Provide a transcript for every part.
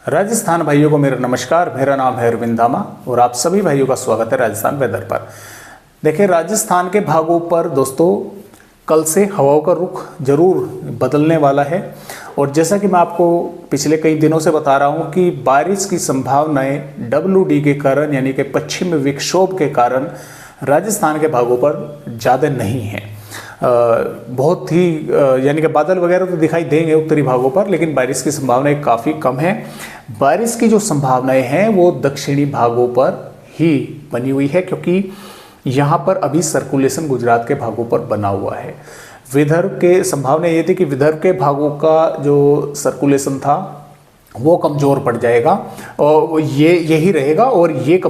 राजस्थान भाइयों को मेरा नमस्कार। मेरा नाम है अरविंद दामा और आप सभी भाइयों का स्वागत है राजस्थान वेदर पर। देखिए, राजस्थान के भागों पर दोस्तों कल से हवाओं का रुख जरूर बदलने वाला है। और जैसा कि मैं आपको पिछले कई दिनों से बता रहा हूं कि बारिश की संभावनाएं WD के कारण यानी कि पश्चिम विक्षोभ के कारण राजस्थान के भागों पर ज़्यादा नहीं है। बहुत ही यानी कि बादल वगैरह तो दिखाई देंगे उत्तरी भागों पर, लेकिन बारिश की संभावनाएं काफ़ी कम है। बारिश की जो संभावनाएं हैं वो दक्षिणी भागों पर ही बनी हुई है, क्योंकि यहाँ पर अभी सर्कुलेशन गुजरात के भागों पर बना हुआ है। विदर्भ के संभावना ये थी कि विदर्भ के भागों का जो सर्कुलेशन था वो कमज़ोर पड़ जाएगा और यही रहेगा और ये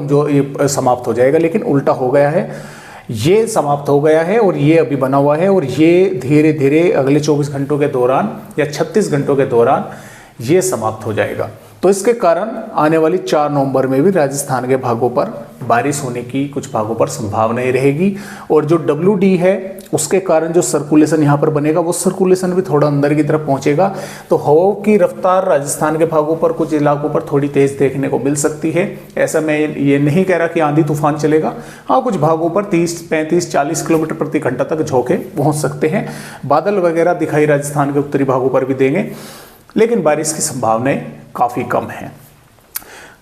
समाप्त हो जाएगा, लेकिन उल्टा हो गया है। ये समाप्त हो गया है और ये अभी बना हुआ है और ये धीरे धीरे अगले 24 घंटों के दौरान या 36 घंटों के दौरान ये समाप्त हो जाएगा। तो इसके कारण आने वाली 4 नवंबर में भी राजस्थान के भागों पर बारिश होने की कुछ भागों पर संभावनाएं रहेगी। और जो WD है उसके कारण जो सर्कुलेशन यहाँ पर बनेगा वो सर्कुलेशन भी थोड़ा अंदर की तरफ पहुँचेगा। तो हवाओं की रफ्तार राजस्थान के भागों पर कुछ इलाकों पर थोड़ी तेज़ देखने को मिल सकती है। ऐसा मैं ये नहीं कह रहा कि आंधी तूफान चलेगा। हाँ, कुछ भागों पर 30, 35, 40 किलोमीटर प्रति घंटा तक झोंके पहुँच सकते हैं। बादल वगैरह दिखाई राजस्थान के उत्तरी भागों पर भी देंगे, लेकिन बारिश की संभावनाएं काफ़ी कम हैं।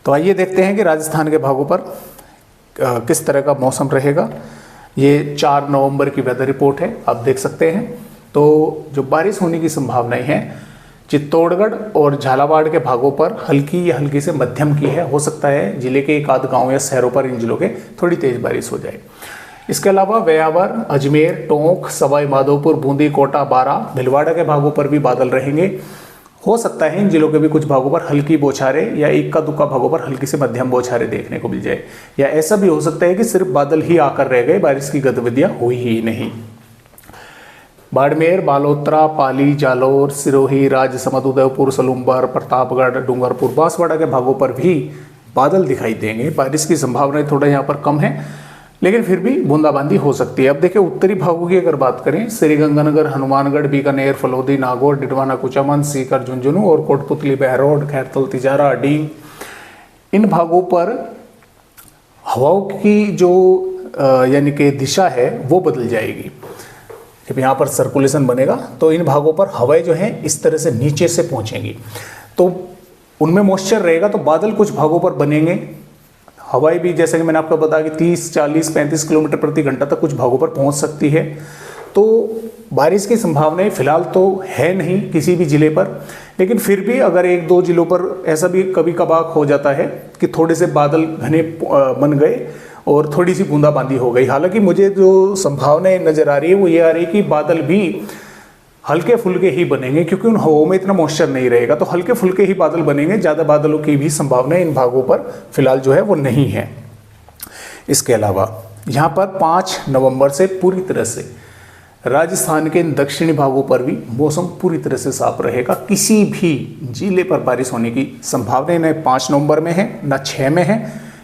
तो आइए देखते हैं कि राजस्थान के भागों पर किस तरह का मौसम रहेगा। ये 4 नवंबर की वेदर रिपोर्ट है, आप देख सकते हैं। तो जो बारिश होने की संभावनाएं हैं चित्तौड़गढ़ और झालावाड़ के भागों पर हल्की या हल्की से मध्यम की है। हो सकता है जिले के एक आध गाँव या शहरों पर इन जिलों के थोड़ी तेज़ बारिश हो जाए। इसके अलावा व्यावर, अजमेर, टोंक, सवाई माधोपुर, बूंदी, कोटा, बारां, भीलवाड़ा के भागों पर भी बादल रहेंगे। हो सकता है इन जिलों के भी कुछ भागों पर हल्की बौछारें या इक्का दुक्का भागों पर हल्की से मध्यम बौछारें देखने को मिल जाए, या ऐसा भी हो सकता है कि सिर्फ बादल ही आकर रह गए, बारिश की गतिविधियां हुई ही नहीं। बाड़मेर, बालोतरा, पाली, जालोर, सिरोही, राजसमंद, उदयपुर, सलूम्बर, प्रतापगढ़, डूंगरपुर, बांसवाड़ा के भागों पर भी बादल दिखाई देंगे। बारिश की संभावनाएं थोड़ा यहाँ पर कम है, लेकिन फिर भी बूंदाबांदी हो सकती है। अब देखिए उत्तरी भागों की अगर बात करें, श्रीगंगानगर, हनुमानगढ़, बीकानेर, फलौदी, नागौर, डिडवाना, कुचामन, सीकर, झुंझुनू और कोटपुतली, बहरोड, खैरतल, तिजारा, अडीग, इन भागों पर हवाओं की जो यानी कि दिशा है वो बदल जाएगी। जब यहाँ पर सर्कुलेशन बनेगा तो इन भागों पर हवाएं जो हैं इस तरह से नीचे से पहुँचेंगी, तो उनमें मॉइस्चर रहेगा, तो बादल कुछ भागों पर बनेंगे। हवाएं भी जैसे कि मैंने आपको बताया कि 30, 40, 35 किलोमीटर प्रति घंटा तक कुछ भागों पर पहुंच सकती है। तो बारिश की संभावनाएं फिलहाल तो है नहीं किसी भी ज़िले पर, लेकिन फिर भी अगर 1-2 जिलों पर ऐसा भी कभी कभार हो जाता है कि थोड़े से बादल घने बन गए और थोड़ी सी बूंदाबांदी हो गई। हालांकि मुझे जो संभावनाएं नज़र आ रही है वो ये आ रही है कि बादल भी हल्के फुल्के ही बनेंगे, क्योंकि उन हवाओं में इतना मॉइस्चर नहीं रहेगा, तो हल्के फुल्के ही बादल बनेंगे। ज़्यादा बादलों की भी संभावना इन भागों पर फिलहाल जो है वो नहीं है। इसके अलावा यहाँ पर 5 नवंबर से पूरी तरह से राजस्थान के दक्षिणी भागों पर भी मौसम पूरी तरह से साफ रहेगा। किसी भी जिले पर बारिश होने की संभावना न 5 नवंबर में है, न 6 में है,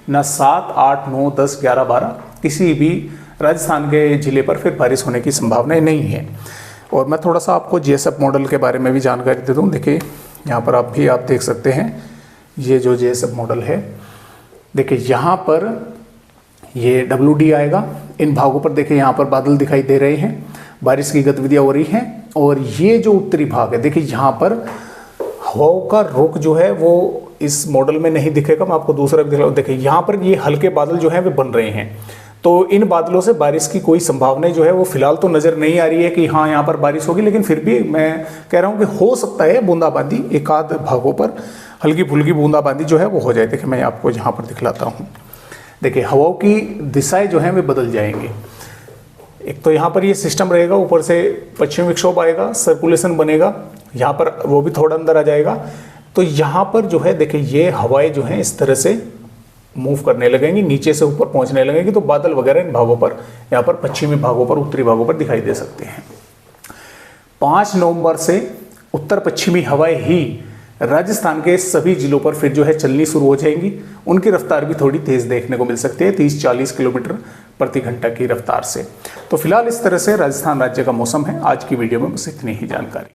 न 7, 8, 9, 10, 11, 12 किसी भी राजस्थान के जिले पर फिर बारिश होने की संभावनाएं नहीं है। और मैं थोड़ा सा आपको GSF मॉडल के बारे में भी जानकारी देता हूँ। देखिए यहाँ पर आप देख सकते हैं, ये जो GSF मॉडल है, देखिए यहाँ पर ये WD आएगा। इन भागों पर देखिए यहाँ पर बादल दिखाई दे रहे हैं, बारिश की गतिविधियाँ हो रही हैं। और ये जो उत्तरी भाग है, देखिए यहाँ पर हवाओं का रुख जो है वो इस मॉडल में नहीं दिखेगा। मैं आपको दूसरा भी दिखाऊँ। देखिए यहाँ पर ये हल्के बादल जो हैं वे बन रहे हैं, तो इन बादलों से बारिश की कोई संभावना जो है वो फिलहाल तो नज़र नहीं आ रही है कि हाँ यहाँ पर बारिश होगी, लेकिन फिर भी मैं कह रहा हूँ कि हो सकता है बूंदाबांदी एक आध भागों पर हल्की फुल्की बूंदाबांदी जो है वो हो जाए। देखिए मैं आपको यहाँ पर दिखलाता हूँ। देखिए हवाओं की दिशाएं जो हैं वे बदल जाएंगी। एक तो यहाँ पर ये सिस्टम रहेगा, ऊपर से पश्चिम विक्षोभ आएगा, सर्कुलेशन बनेगा, यहाँ पर वो भी थोड़ा अंदर आ जाएगा। तो यहाँ पर जो है देखिए ये हवाएं जो हैं इस तरह से मूव करने लगेंगी, नीचे से ऊपर पहुंचने लगेंगी, तो बादल वगैरह इन भागों पर, यहाँ पर पश्चिमी भागों पर, उत्तरी भागों पर दिखाई दे सकते हैं। 5 नवंबर से उत्तर पश्चिमी हवाएं ही राजस्थान के सभी जिलों पर फिर जो है चलनी शुरू हो जाएंगी। उनकी रफ्तार भी थोड़ी तेज देखने को मिल सकती है, 30-40 किलोमीटर प्रति घंटा की रफ्तार से। तो फिलहाल इस तरह से राजस्थान राज्य का मौसम है। आज की वीडियो में बस इतनी ही जानकारी।